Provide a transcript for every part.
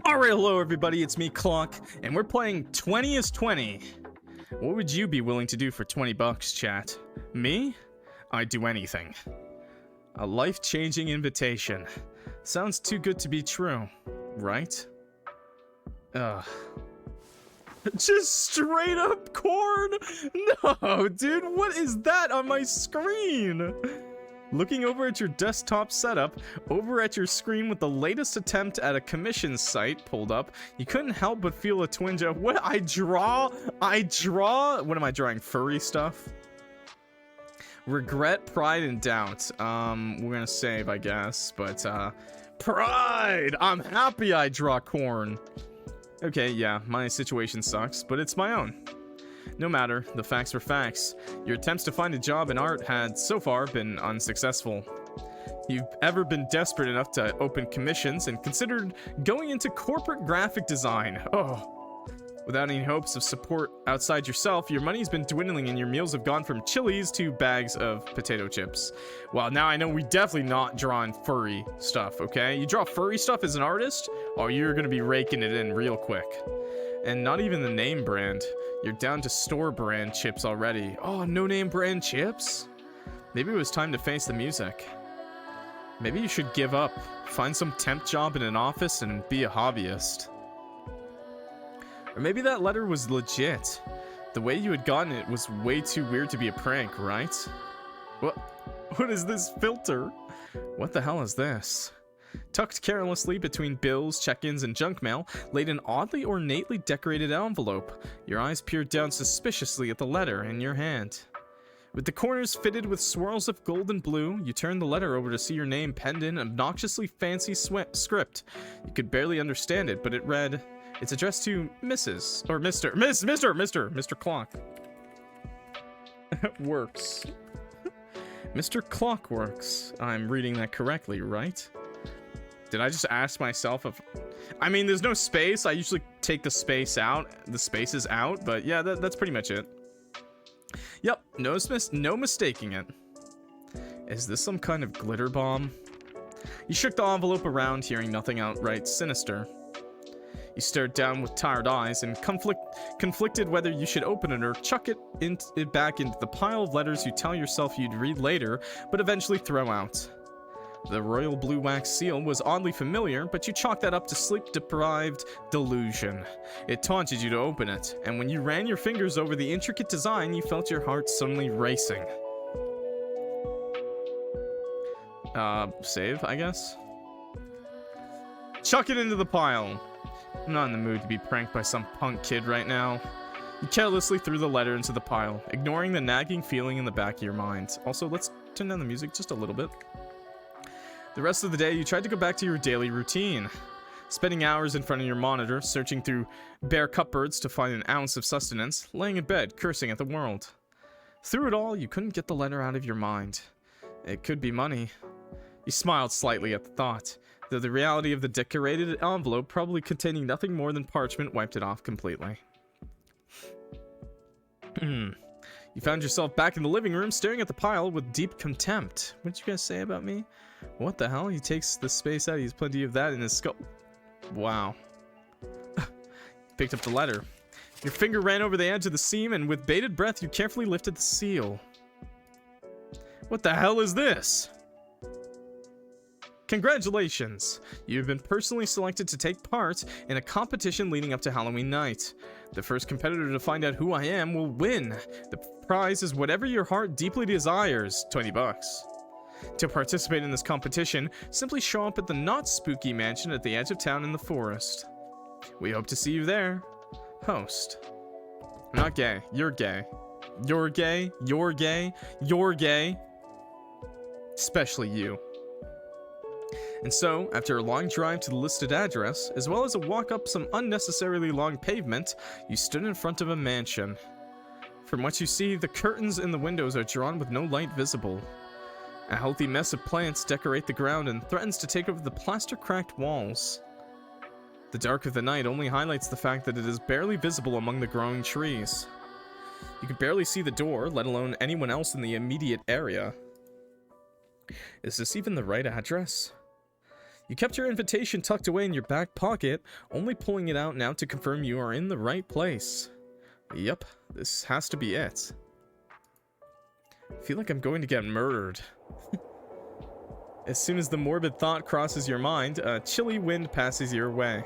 Alright, hello everybody, it's me, Clock, and we're playing 20 is 20. What would you be willing to do for 20 bucks, chat? Me? I'd do anything. A life-changing invitation. Sounds too good to be true, right? Ugh. Just straight up corn? No, dude, what is that on my screen? Looking over at your desktop setup, over at your screen with the latest attempt at a commission site pulled up, you couldn't help but feel a twinge of, what, I draw? What am I drawing, furry stuff? Regret, pride, and doubt. We're gonna save, I guess, but, pride! I'm happy I draw corn. Okay, yeah, my situation sucks, but it's my own. No matter, the facts were facts. Your attempts to find a job in art had, so far, been unsuccessful. You've ever been desperate enough to open commissions and considered going into corporate graphic design. Oh. Without any hopes of support outside yourself, your money's been dwindling and your meals have gone from chilies to bags of potato chips. Well, now I know we definitely not drawing furry stuff, okay? You draw furry stuff as an artist? Oh, you're gonna be raking it in real quick. And not even the name brand. You're down to store brand chips already. Oh, no name brand chips? Maybe it was time to face the music. Maybe you should give up. Find some temp job in an office and be a hobbyist. Or maybe that letter was legit. The way you had gotten it was way too weird to be a prank, right? What is this filter? What the hell is this? Tucked carelessly between bills, check-ins, and junk mail, laid an oddly ornately decorated envelope. Your eyes peered down suspiciously at the letter in your hand. With the corners fitted with swirls of gold and blue, you turned the letter over to see your name penned in obnoxiously fancy script. You could barely understand it, but it read, it's addressed to Mrs. or Mr. Clock. Works. Mr. Clockworks. I'm reading that correctly, right? Did I just ask myself if... I mean, there's no space. I usually take the space out. The space is out, but yeah, that's pretty much it. Yep, no mistaking it. Is this some kind of glitter bomb? You shook the envelope around, hearing nothing outright sinister. You stared down with tired eyes and conflicted whether you should open it or chuck it back into the pile of letters you tell yourself you'd read later, but eventually throw out. The royal blue wax seal was oddly familiar, but you chalked that up to sleep-deprived delusion. It taunted you to open it, and when you ran your fingers over the intricate design, you felt your heart suddenly racing. Save, I guess? Chuck it into the pile. I'm not in the mood to be pranked by some punk kid right now. You carelessly threw the letter into the pile, ignoring the nagging feeling in the back of your mind. Also, let's turn down the music just a little bit. The rest of the day, you tried to go back to your daily routine, spending hours in front of your monitor, searching through bare cupboards to find an ounce of sustenance, laying in bed, cursing at the world. Through it all, you couldn't get the letter out of your mind. It could be money. You smiled slightly at the thought, though the reality of the decorated envelope, probably containing nothing more than parchment, wiped it off completely. You found yourself back in the living room, staring at the pile with deep contempt. What did you guys say about me? What the hell? He takes the space out. He has plenty of that in his skull. Wow. Picked up the letter. Your finger ran over the edge of the seam, and with bated breath, you carefully lifted the seal. What the hell is this? Congratulations! You've been personally selected to take part in a competition leading up to Halloween night. The first competitor to find out who I am will win. The prize is whatever your heart deeply desires, 20 bucks. To participate in this competition, simply show up at the not spooky mansion at the edge of town in the forest. We hope to see you there. Host. I'm not gay. You're gay. You're gay. You're gay. You're gay. Especially you. And so, after a long drive to the listed address, as well as a walk up some unnecessarily long pavement, you stood in front of a mansion. From what you see, the curtains in the windows are drawn with no light visible. A healthy mess of plants decorate the ground and threatens to take over the plaster-cracked walls. The dark of the night only highlights the fact that it is barely visible among the growing trees. You can barely see the door, let alone anyone else in the immediate area. Is this even the right address? You kept your invitation tucked away in your back pocket, only pulling it out now to confirm you are in the right place. Yep, this has to be it. I feel like I'm going to get murdered. As soon as the morbid thought crosses your mind, a chilly wind passes your way.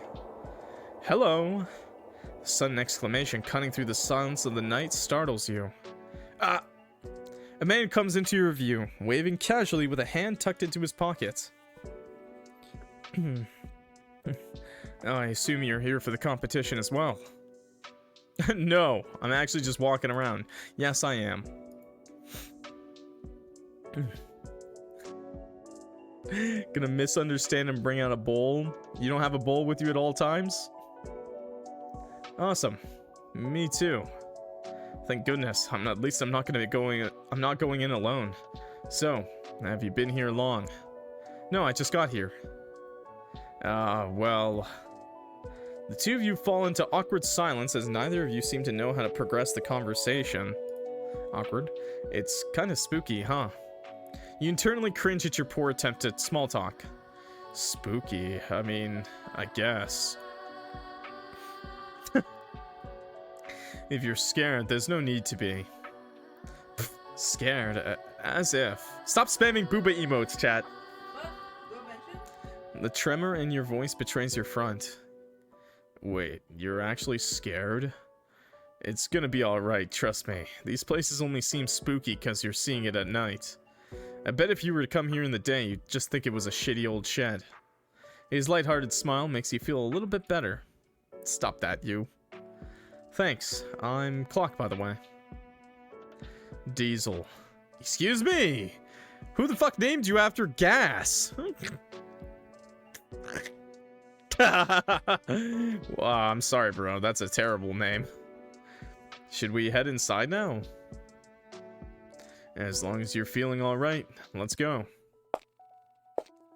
Hello! A sudden exclamation cutting through the silence of the night startles you. Ah! A man comes into your view, waving casually with a hand tucked into his pocket. Oh, I assume you're here for the competition as well. No, I'm actually just walking around. Yes, I am. Gonna misunderstand and bring out a bowl? You don't have a bowl with you at all times? Awesome. Me too. Thank goodness. I'm not going in alone. So, have you been here long? No, I just got here. Well, the two of you fall into awkward silence as neither of you seem to know how to progress the conversation. Awkward. It's kind of spooky, huh? You internally cringe at your poor attempt at small talk. Spooky. I mean, I guess. If you're scared, there's no need to be. Pfft, scared? As if. Stop spamming booba emotes, chat. The tremor in your voice betrays your front. Wait, you're actually scared? It's gonna be alright, trust me. These places only seem spooky because you're seeing it at night. I bet if you were to come here in the day, you'd just think it was a shitty old shed. His lighthearted smile makes you feel a little bit better. Stop that, you. Thanks. I'm Clock, by the way. Diesel. Excuse me! Who the fuck named you after gas? Wow, I'm sorry, bro. That's a terrible name. Should we head inside now? As long as you're feeling alright, let's go.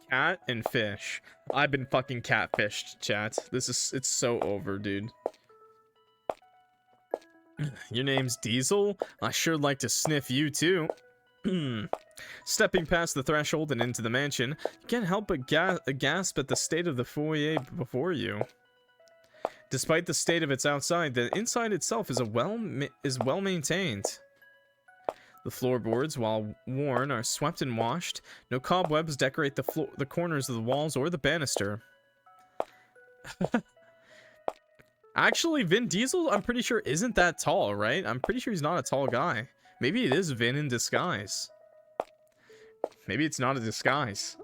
Cat and fish. I've been fucking catfished, chat. It's so over, dude. Your name's Diesel? I sure like to sniff you too. Stepping past the threshold and into the mansion, you can't help but gasp at the state of the foyer before you. Despite the state of its outside, the inside itself is well maintained. The floorboards, while worn, are swept and washed. No cobwebs decorate the corners of the walls or the banister. Actually, Vin Diesel, I'm pretty sure, isn't that tall, right? I'm pretty sure he's not a tall guy. Maybe it is Vin in disguise. Maybe it's not a disguise.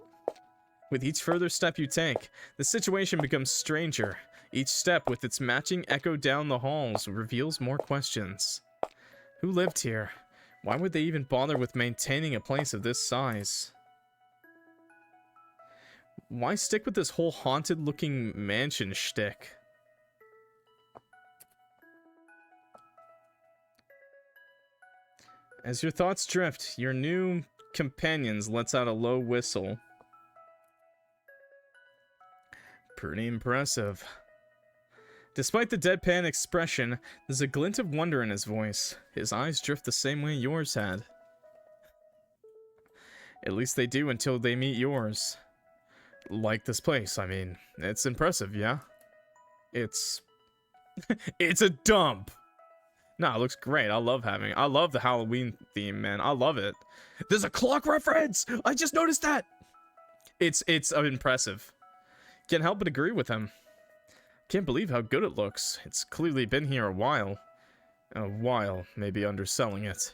With each further step you take, the situation becomes stranger. Each step, with its matching echo down the halls, reveals more questions. Who lived here? Why would they even bother with maintaining a place of this size? Why stick with this whole haunted-looking mansion shtick? As your thoughts drift, your new companions lets out a low whistle. Pretty impressive. Despite the deadpan expression, there's a glint of wonder in his voice. His eyes drift the same way yours had. At least they do until they meet yours. Like this place, I mean. It's impressive, yeah? It's... it's a dump! No, it looks great. I love the Halloween theme, man. I love it. There's a clock reference! I just noticed that! It's impressive. Can't help but agree with him. Can't believe how good it looks. It's clearly been here a while. A while, maybe underselling it.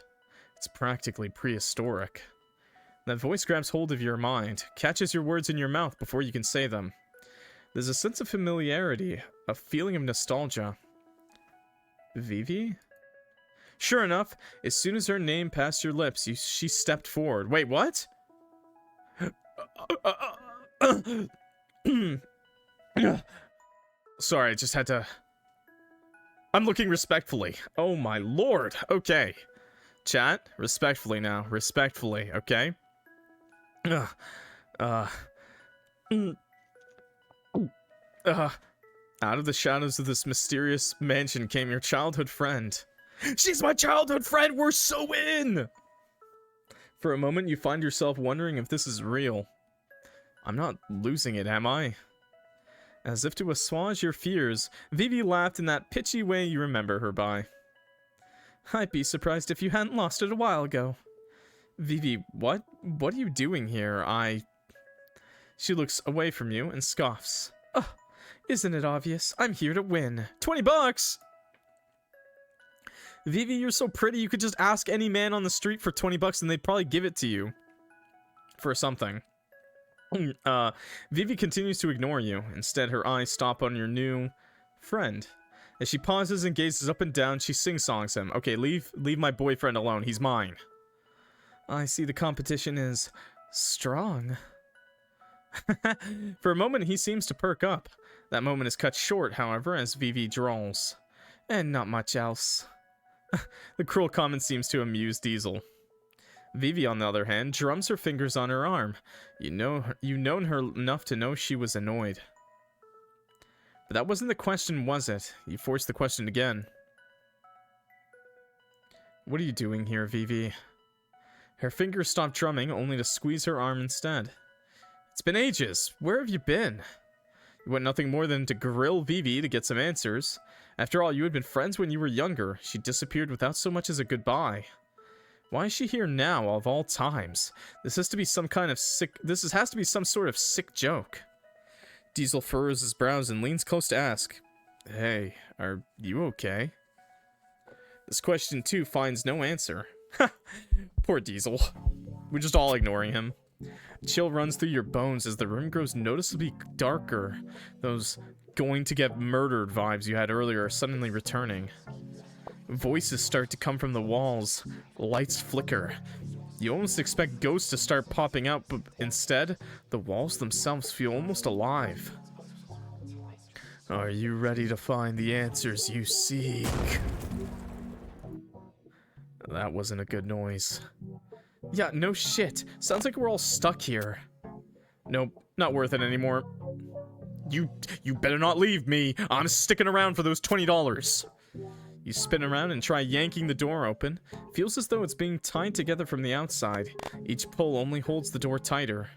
It's practically prehistoric. That voice grabs hold of your mind, catches your words in your mouth before you can say them. There's a sense of familiarity, a feeling of nostalgia. Vivi? Sure enough, as soon as her name passed your lips, she stepped forward. Wait, what? Sorry, I just had to... I'm looking respectfully. Oh my lord. Okay. Chat, respectfully now. Respectfully, okay? Out of the shadows of this mysterious mansion came your childhood friend. She's my childhood friend! We're so in! For a moment, you find yourself wondering if this is real. I'm not losing it, am I? As if to assuage your fears, Vivi laughed in that pitchy way you remember her by. I'd be surprised if you hadn't lost it a while ago. Vivi, what? What are you doing here? She looks away from you and scoffs. Oh, isn't it obvious? I'm here to win. $20! Vivi, you're so pretty, you could just ask any man on the street for $20 and they'd probably give it to you. For something. Vivi continues to ignore you. Instead, her eyes stop on your new friend. As she pauses and gazes up and down, she sing-songs him. Okay, leave my boyfriend alone. He's mine. I see the competition is strong. For a moment, he seems to perk up. That moment is cut short, however, as Vivi drawls. And not much else. The cruel comment seems to amuse Diesel. Vivi, on the other hand, drums her fingers on her arm. You've known her enough to know she was annoyed. But that wasn't the question, was it? You forced the question again. What are you doing here, Vivi? Her fingers stopped drumming, only to squeeze her arm instead. It's been ages. Where have you been? You want nothing more than to grill Vivi to get some answers. After all, you had been friends when you were younger. She disappeared without so much as a goodbye. Why is she here now, of all times? This has to be some kind of sick... This has to be some sort of sick joke. Diesel furrows his brows and leans close to ask, Hey, are you okay? This question, too, finds no answer. Poor Diesel. We're just all ignoring him. Chill runs through your bones as the room grows noticeably darker. Those going to get murdered vibes you had earlier are suddenly returning. Voices start to come from the walls. Lights flicker. You almost expect ghosts to start popping out, but instead, the walls themselves feel almost alive. Are you ready to find the answers you seek? That wasn't a good noise. Yeah, no shit. Sounds like we're all stuck here. Nope, not worth it anymore. You better not leave me. I'm sticking around for those $20. You spin around and try yanking the door open. Feels as though it's being tied together from the outside. Each pull only holds the door tighter.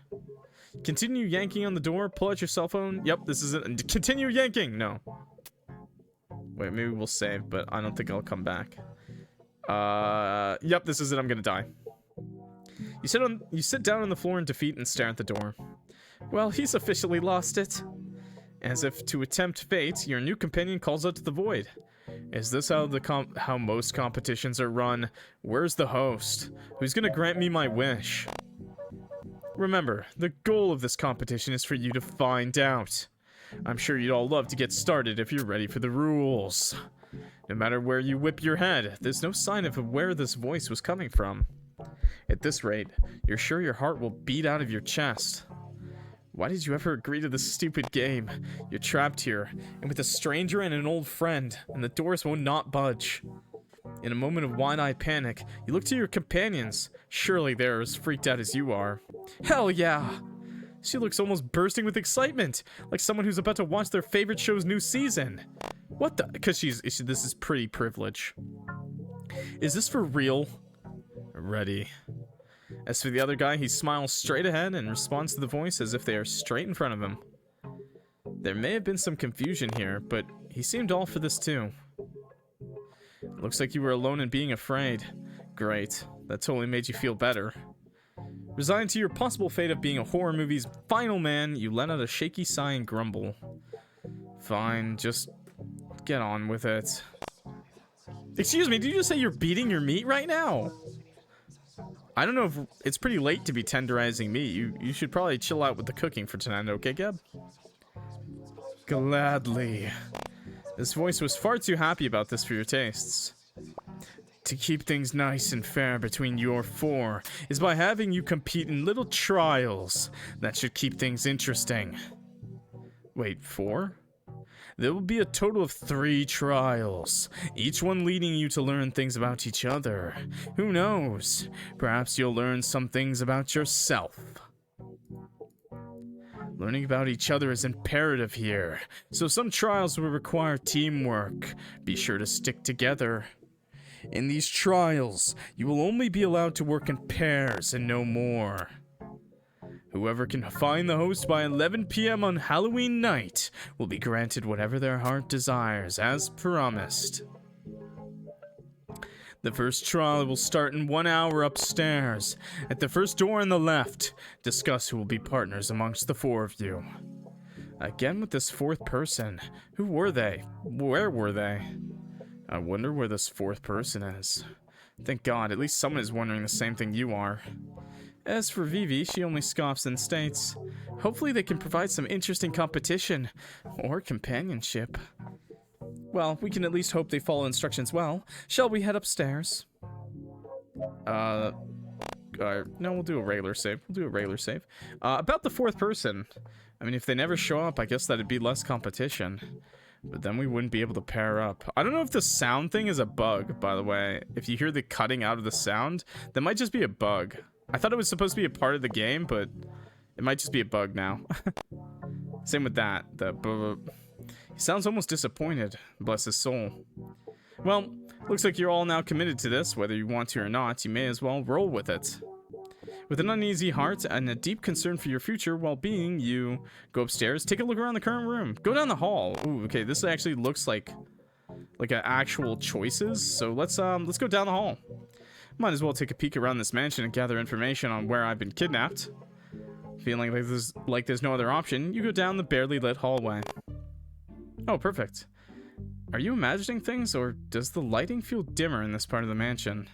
Continue yanking on the door. Pull out your cell phone. Yep, this is it. Continue yanking. No. Wait, maybe we'll save, but I don't think I'll come back. Yep, this is it. I'm gonna die. You sit down on the floor in defeat and stare at the door. Well, he's officially lost it. As if to tempt fate, your new companion calls out to the void. Is this how most competitions are run? Where's the host? Who's gonna grant me my wish? Remember, the goal of this competition is for you to find out. I'm sure you'd all love to get started if you're ready for the rules. No matter where you whip your head, there's no sign of where this voice was coming from. At this rate, you're sure your heart will beat out of your chest. Why did you ever agree to this stupid game? You're trapped here, and with a stranger and an old friend, and the doors will not budge. In a moment of wide-eyed panic, you look to your companions. Surely they're as freaked out as you are. Hell yeah! She looks almost bursting with excitement, like someone who's about to watch their favorite show's new season. What the? Because this is pretty privilege. Is this for real? Ready. As for the other guy, he smiles straight ahead and responds to the voice as if they are straight in front of him. There may have been some confusion here, but he seemed all for this too. Looks like you were alone in being afraid. Great. That totally made you feel better. Resigned to your possible fate of being a horror movie's final man, you let out a shaky sigh and grumble. Fine, just get on with it. Excuse me, did you just say you're beating your meat right now? I don't know if it's pretty late to be tenderizing meat. You should probably chill out with the cooking for tonight, okay, Geb? Gladly. This voice was far too happy about this for your tastes. To keep things nice and fair between your four is by having you compete in little trials. That should keep things interesting. Wait, 4? There will be a total of 3 trials, each one leading you to learn things about each other. Who knows? Perhaps you'll learn some things about yourself. Learning about each other is imperative here, so some trials will require teamwork. Be sure to stick together. In these trials, you will only be allowed to work in pairs and no more. Whoever can find the host by 11 p.m. on Halloween night will be granted whatever their heart desires, as promised. The first trial will start in 1 hour upstairs. At the first door on the left, discuss who will be partners amongst the 4 of you. Again with this 4th person. Who were they? Where were they? I wonder where this 4th person is. Thank God, at least someone is wondering the same thing you are. As for Vivi, she only scoffs and states, hopefully they can provide some interesting competition. Or companionship. Well, we can at least hope they follow instructions well. Shall we head upstairs? No, we'll do a regular save. About the 4th person. I mean, if they never show up, I guess that'd be less competition. But then we wouldn't be able to pair up. I don't know if the sound thing is a bug, by the way. If you hear the cutting out of the sound, that might just be a bug. I thought it was supposed to be a part of the game, but it might just be a bug now. Same with that. He sounds almost disappointed. Bless his soul. Well, looks like you're all now committed to this. Whether you want to or not, you may as well roll with it. With an uneasy heart and a deep concern for your future well-being, you go upstairs, take a look around the current room, go down the hall. Ooh, okay, this actually looks like actual choices. So let's go down the hall. Might as well take a peek around this mansion and gather information on where I've been kidnapped. Feeling like there's no other option, you go down the barely lit hallway. Oh, perfect. Are you imagining things, or does the lighting feel dimmer in this part of the mansion?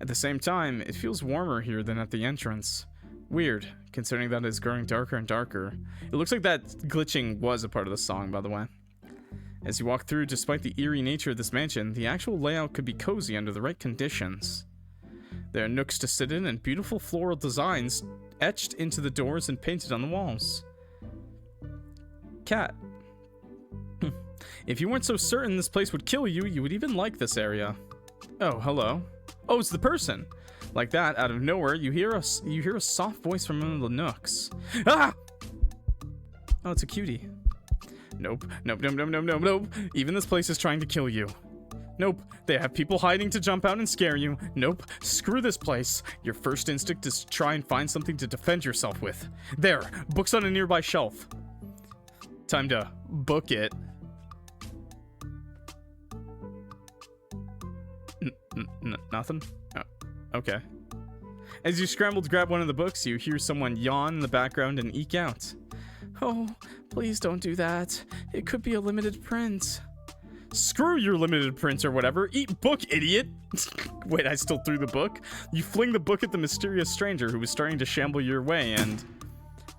At the same time, it feels warmer here than at the entrance. Weird, considering that it's growing darker and darker. It looks like that glitching was a part of the song, by the way. As you walk through, despite the eerie nature of this mansion, the actual layout could be cozy under the right conditions. There are nooks to sit in and beautiful floral designs etched into the doors and painted on the walls. Cat. If you weren't so certain this place would kill you, you would even like this area. Oh, hello. Oh, it's the person. Like that, out of nowhere, you hear a soft voice from one of the nooks. Ah! Oh, it's a cutie. Nope. Even this place is trying to kill you. Nope. They have people hiding to jump out and scare you. Nope. Screw this place. Your first instinct is to try and find something to defend yourself with. There. Books on a nearby shelf. Time to book it. Nothing? Oh, okay. As you scramble to grab one of the books, you hear someone yawn in the background and eke out. Oh, please don't do that. It could be a limited print. Screw your limited print or whatever. Eat book, idiot! Wait, I still threw the book? You fling the book at the mysterious stranger who was starting to shamble your way,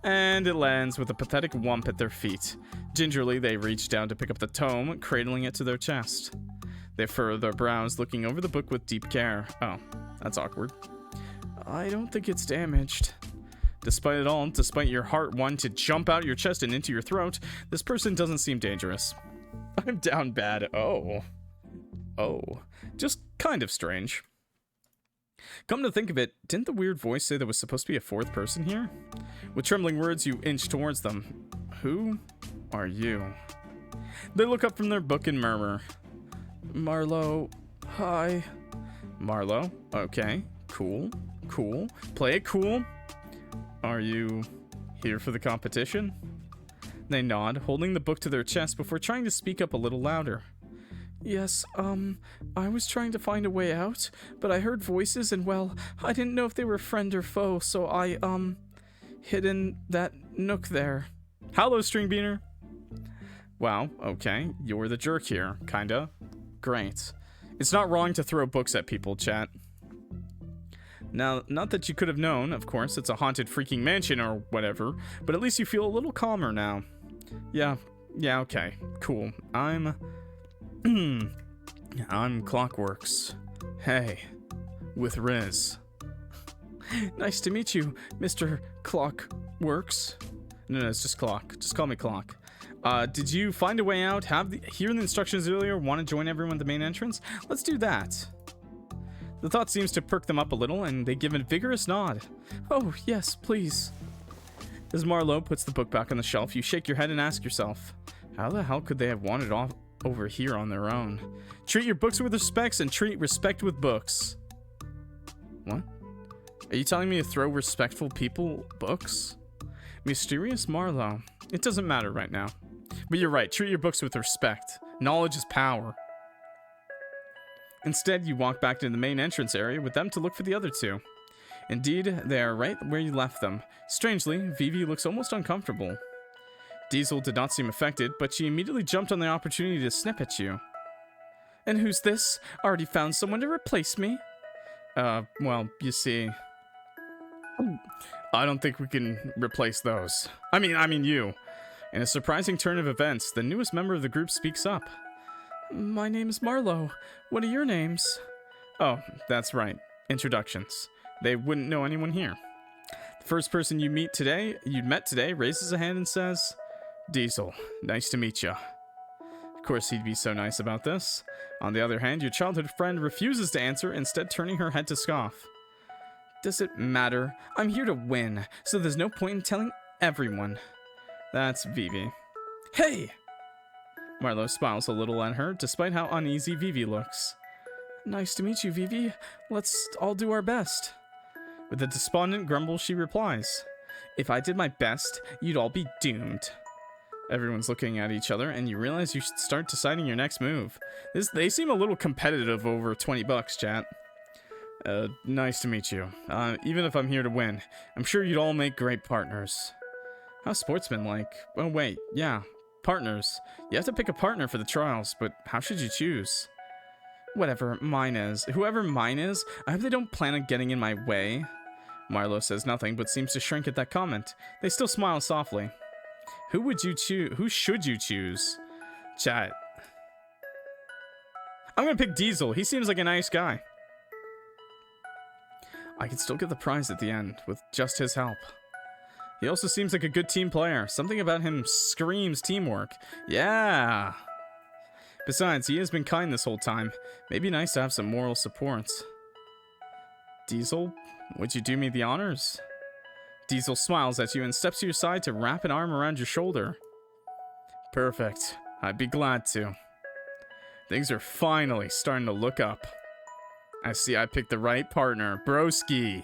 and it lands with a pathetic whump at their feet. Gingerly, they reach down to pick up the tome, cradling it to their chest. They furrow their brows, looking over the book with deep care. Oh, that's awkward. I don't think it's damaged. Despite it all, despite your heart wanting to jump out your chest and into your throat, this person doesn't seem dangerous. I'm down bad. Oh. Just kind of strange. Come to think of it, didn't the weird voice say there was supposed to be a 4th person here? With trembling words, you inch towards them. Who are you? They look up from their book and murmur. Marlo, hi. Marlo, okay, cool. Play it cool. Are you here for the competition? They nod, holding the book to their chest before trying to speak up a little louder. Yes, I was trying to find a way out, but I heard voices and, well, I didn't know if they were friend or foe, so I, hid in that nook there. Hello, String Beaner. Wow, okay, you're the jerk here, kinda. Great. It's not wrong to throw books at people, chat. Now, not that you could have known, of course, it's a haunted freaking mansion or whatever, but at least you feel a little calmer now. Yeah, okay, cool. I'm Clockworks. Hey, with Riz. Nice to meet you, Mr. Clockworks. No, it's just Clock. Just call me Clock. Did you find a way out? Hear the instructions earlier? Want to join everyone at the main entrance? Let's do that. The thought seems to perk them up a little, and they give a vigorous nod. Oh, yes, please. As Marlo puts the book back on the shelf, you shake your head and ask yourself, how the hell could they have wandered off over here on their own? Treat your books with respect and treat respect with books. What? Are you telling me to throw respectful people books? Mysterious Marlowe. It doesn't matter right now. But you're right, treat your books with respect. Knowledge is power. Instead, you walk back to the main entrance area with them to look for the other two. Indeed, they are right where you left them. Strangely, Vivi looks almost uncomfortable. Diesel did not seem affected, but she immediately jumped on the opportunity to snip at you. And who's this? Already found someone to replace me? Well, you see... I don't think we can replace those. I mean you. In a surprising turn of events, the newest member of the group speaks up. My name's Marlowe. What are your names? Oh, that's right. Introductions. They wouldn't know anyone here. The first person you met today raises a hand and says, Diesel, nice to meet you. Of course he'd be so nice about this. On the other hand, your childhood friend refuses to answer, instead turning her head to scoff. Does it matter? I'm here to win, so there's no point in telling everyone. That's Vivi. Hey! Marlowe smiles a little at her, despite how uneasy Vivi looks. Nice to meet you, Vivi. Let's all do our best. With a despondent grumble, she replies, If I did my best, you'd all be doomed. Everyone's looking at each other, and you realize you should start deciding your next move. They seem a little competitive over 20 bucks, chat. Nice to meet you. Even if I'm here to win, I'm sure you'd all make great partners. How sportsmanlike. Oh wait, yeah, partners. You have to pick a partner for the trials, but how should you choose? Whoever mine is, I hope they don't plan on getting in my way. Marlowe says nothing, but seems to shrink at that comment. They still smile softly. Who would you choose? Who should you choose? Chat. I'm gonna pick Diesel. He seems like a nice guy. I can still get the prize at the end with just his help. He also seems like a good team player. Something about him screams teamwork. Yeah. Besides, he has been kind this whole time. Maybe nice to have some moral support. Diesel, would you do me the honors? Diesel smiles at you and steps to your side to wrap an arm around your shoulder. Perfect. I'd be glad to. Things are finally starting to look up. I see I picked the right partner. Broski.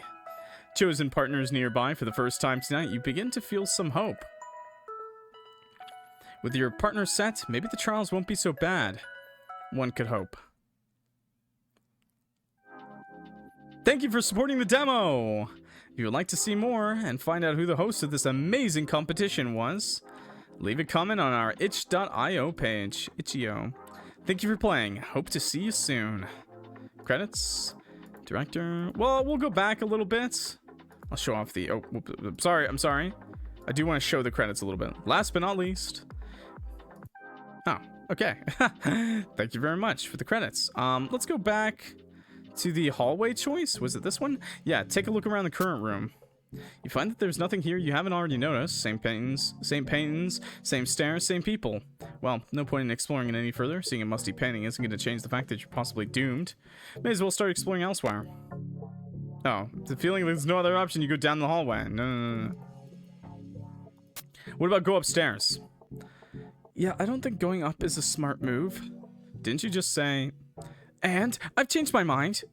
Chosen partners nearby for the first time tonight, you begin to feel some hope. With your partner set, maybe the trials won't be so bad. One could hope. Thank you for supporting the demo! If you would like to see more and find out who the host of this amazing competition was, leave a comment on our itch.io page. Itch.io. Thank you for playing. Hope to see you soon. Credits. Director. Well, we'll go back a little bit. I'll show off the... Oh, I'm sorry. I do want to show the credits a little bit. Last but not least. Oh, okay. Thank you very much for the credits. Let's go back to the hallway choice. Was it this one? Yeah, take a look around the current room. You find that there's nothing here you haven't already noticed. Same paintings, same stairs, same people. Well, no point in exploring it any further. Seeing a musty painting isn't going to change the fact that you're possibly doomed. May as well start exploring elsewhere. Oh, the feeling there's no other option. You go down the hallway. No. What about go upstairs? Yeah, I don't think going up is a smart move. Didn't you just say... And I've changed my mind.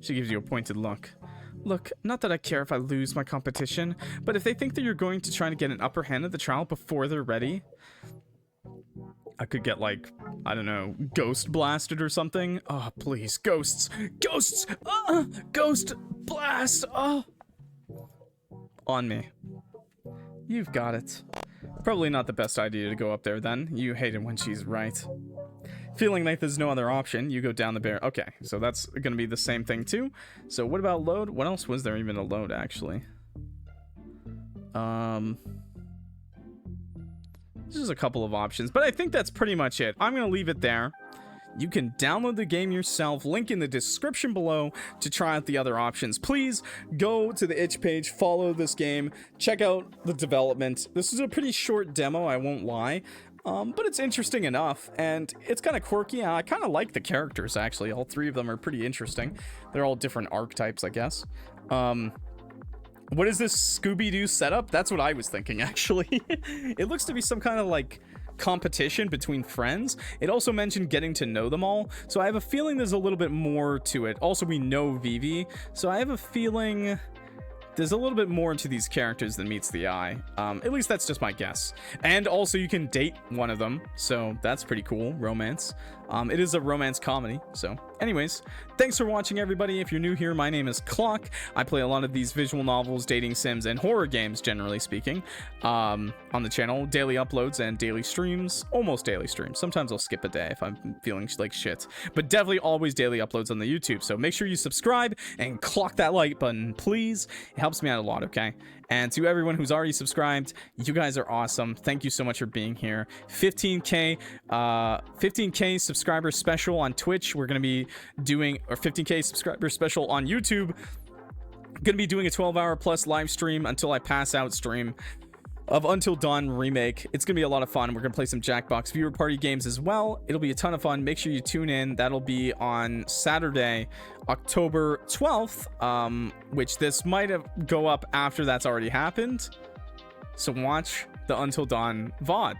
She gives you a pointed look. Look, not that I care if I lose my competition, but if they think that you're going to try to get an upper hand at the trial before they're ready, I could get, like, I don't know, ghost blasted or something. Oh, please, ghosts! Ghosts! Ghost blast! Oh! On me. You've got it. Probably not the best idea to go up there then. You hate it when she's right. Feeling like there's no other option, you go down the bear. Okay, so that's gonna be the same thing too. So what about load? What else was there even to load, actually? There's a couple of options, but I think that's pretty much it. I'm gonna leave it there. You can download the game yourself, link in the description below to try out the other options. Please go to the itch page, follow this game, check out the development. This is a pretty short demo, I won't lie. But it's interesting enough, and it's kind of quirky. I kind of like the characters, actually. All three of them are pretty interesting. They're all different archetypes, I guess. What is this Scooby-Doo setup? That's what I was thinking, actually. It looks to be some kind of, like, competition between friends. It also mentioned getting to know them all, so I have a feeling there's a little bit more to it. Also, we know Vivi, so I have a feeling there's a little bit more to these characters than meets the eye. At least that's just my guess. And also you can date one of them, so that's pretty cool. Romance. It is a romance comedy. So anyways, thanks for watching, everybody. If you're new here, my name is Clock. I play a lot of these visual novels, dating sims, and horror games, generally speaking, on the channel. Daily uploads and daily streams, almost daily streams. Sometimes I'll skip a day if I'm feeling like shit, but definitely always daily uploads on the YouTube. So make sure you subscribe and clock that like button, please. It helps me out a lot, okay? And to everyone who's already subscribed, you guys are awesome. Thank you so much for being here. 15k subscriber special on Twitch. We're gonna be doing, or 15k subscriber special on YouTube. Gonna be doing a 12-hour plus live stream until I pass out stream of Until Dawn remake. It's gonna be a lot of fun. We're gonna play some Jackbox viewer party games as well. It'll be a ton of fun. Make sure you tune in. That'll be on Saturday, October 12th, which this might go up after that's already happened. So watch the Until Dawn VOD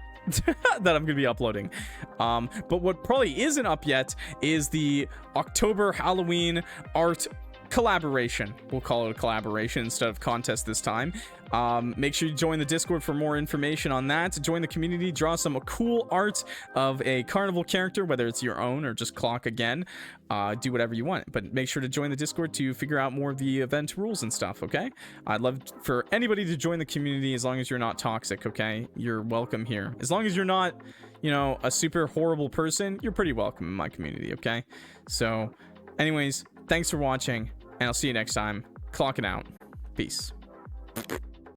that I'm gonna be uploading. But what probably isn't up yet is the October Halloween art collaboration. We'll call it a collaboration instead of contest this time. Make sure you join the Discord for more information on that. Join the community, draw some cool art of a carnival character, whether it's your own or just Clock again. Do whatever you want, but make sure to join the Discord to figure out more of the event rules and stuff, okay? I'd love for anybody to join the community, as long as you're not toxic, okay? You're welcome here. As long as you're not, you know, a super horrible person, you're pretty welcome in my community, okay? So anyways, thanks for watching, and I'll see you next time. Clocking out. Peace.